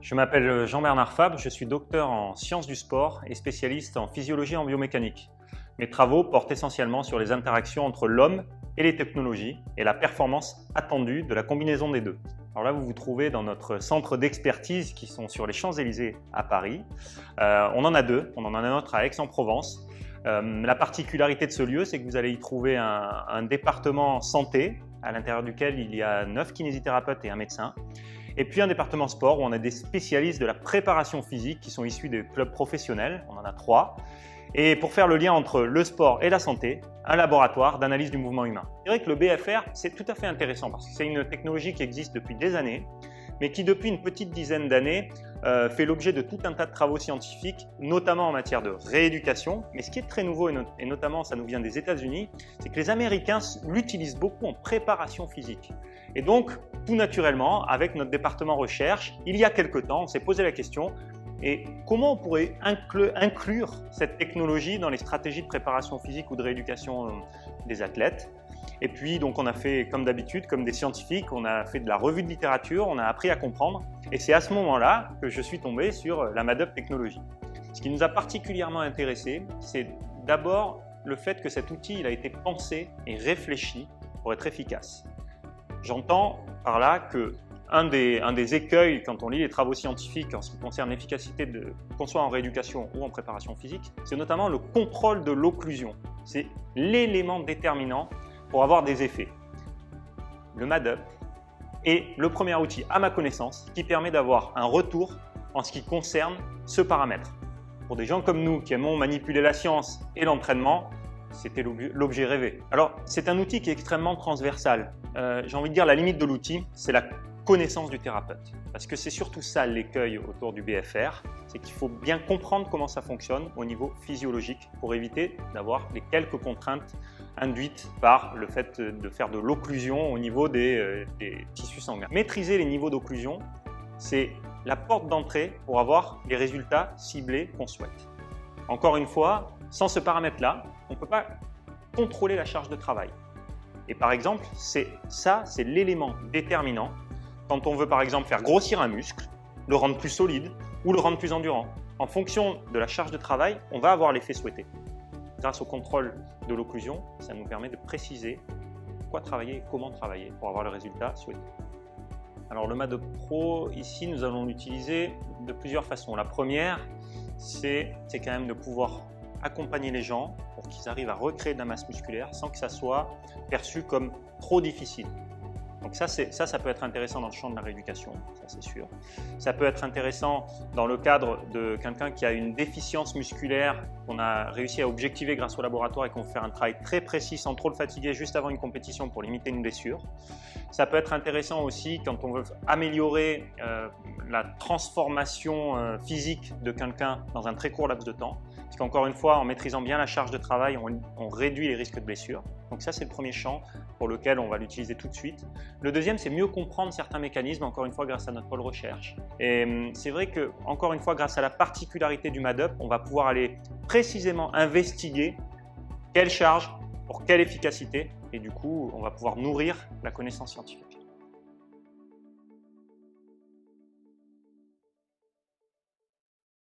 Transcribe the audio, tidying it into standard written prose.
Je m'appelle Jean-Bernard Fabre, je suis docteur en sciences du sport et spécialiste en physiologie et en biomécanique. Mes travaux portent essentiellement sur les interactions entre l'homme et les technologies et la performance attendue de la combinaison des deux. Alors là, vous vous trouvez dans notre centre d'expertise qui sont sur les Champs-Élysées à Paris. On en a deux, on en a un autre à Aix-en-Provence. La particularité de ce lieu, c'est que vous allez y trouver un département santé à l'intérieur duquel il y a 9 kinésithérapeutes et un médecin. Et puis un département sport où on a des spécialistes de la préparation physique qui sont issus des clubs professionnels, on en a 3. Et pour faire le lien entre le sport et la santé, un laboratoire d'analyse du mouvement humain. C'est vrai que le BFR, c'est tout à fait intéressant parce que c'est une technologie qui existe depuis des années, mais qui depuis une petite dizaine d'années fait l'objet de tout un tas de travaux scientifiques, notamment en matière de rééducation. Mais ce qui est très nouveau, et notamment ça nous vient des États-Unis, c'est que les Américains l'utilisent beaucoup en préparation physique. Et donc, tout naturellement, avec notre département recherche, il y a quelque temps, on s'est posé la question, et comment on pourrait inclure cette technologie dans les stratégies de préparation physique ou de rééducation des athlètes. Et puis, donc, on a fait, comme d'habitude, comme des scientifiques, on a fait de la revue de littérature, on a appris à comprendre. Et c'est à ce moment-là que je suis tombé sur la MADUP technologie. Ce qui nous a particulièrement intéressé, c'est d'abord le fait que cet outil il a été pensé et réfléchi pour être efficace. J'entends par là que un des écueils quand on lit les travaux scientifiques en ce qui concerne l'efficacité qu'on soit en rééducation ou en préparation physique, c'est notamment le contrôle de l'occlusion. C'est l'élément déterminant pour avoir des effets. Le MADUP est le premier outil, à ma connaissance, qui permet d'avoir un retour en ce qui concerne ce paramètre. Pour des gens comme nous qui aimons manipuler la science et l'entraînement, c'était l'objet rêvé. Alors, c'est un outil qui est extrêmement transversal. J'ai envie de dire la limite de l'outil, c'est la connaissance du thérapeute. Parce que c'est surtout ça l'écueil autour du BFR, c'est qu'il faut bien comprendre comment ça fonctionne au niveau physiologique pour éviter d'avoir les quelques contraintes induites par le fait de faire de l'occlusion au niveau des tissus sanguins. Maîtriser les niveaux d'occlusion, c'est la porte d'entrée pour avoir les résultats ciblés qu'on souhaite. Encore une fois, sans ce paramètre-là, on ne peut pas contrôler la charge de travail. Et par exemple, c'est l'élément déterminant quand on veut par exemple faire grossir un muscle, le rendre plus solide ou le rendre plus endurant. En fonction de la charge de travail, on va avoir l'effet souhaité. Grâce au contrôle de l'occlusion, ça nous permet de préciser quoi travailler et comment travailler pour avoir le résultat souhaité. Alors le MADUP Pro, ici, nous allons l'utiliser de plusieurs façons. La première, c'est quand même de pouvoir accompagner les gens pour qu'ils arrivent à recréer de la masse musculaire sans que ça soit perçu comme trop difficile. Donc ça peut être intéressant dans le champ de la rééducation, ça c'est sûr. Ça peut être intéressant dans le cadre de quelqu'un qui a une déficience musculaire qu'on a réussi à objectiver grâce au laboratoire et qu'on fait un travail très précis sans trop le fatiguer juste avant une compétition pour limiter une blessure. Ça peut être intéressant aussi quand on veut améliorer la transformation physique de quelqu'un dans un très court laps de temps. Parce qu'encore une fois, en maîtrisant bien la charge de travail, on réduit les risques de blessure. Donc ça, c'est le premier champ pour lequel on va l'utiliser tout de suite. Le deuxième, c'est mieux comprendre certains mécanismes, encore une fois, grâce à notre pôle recherche. Et c'est vrai que, encore une fois, grâce à la particularité du MADUP, on va pouvoir aller précisément investiguer quelle charge, pour quelle efficacité, et du coup, on va pouvoir nourrir la connaissance scientifique.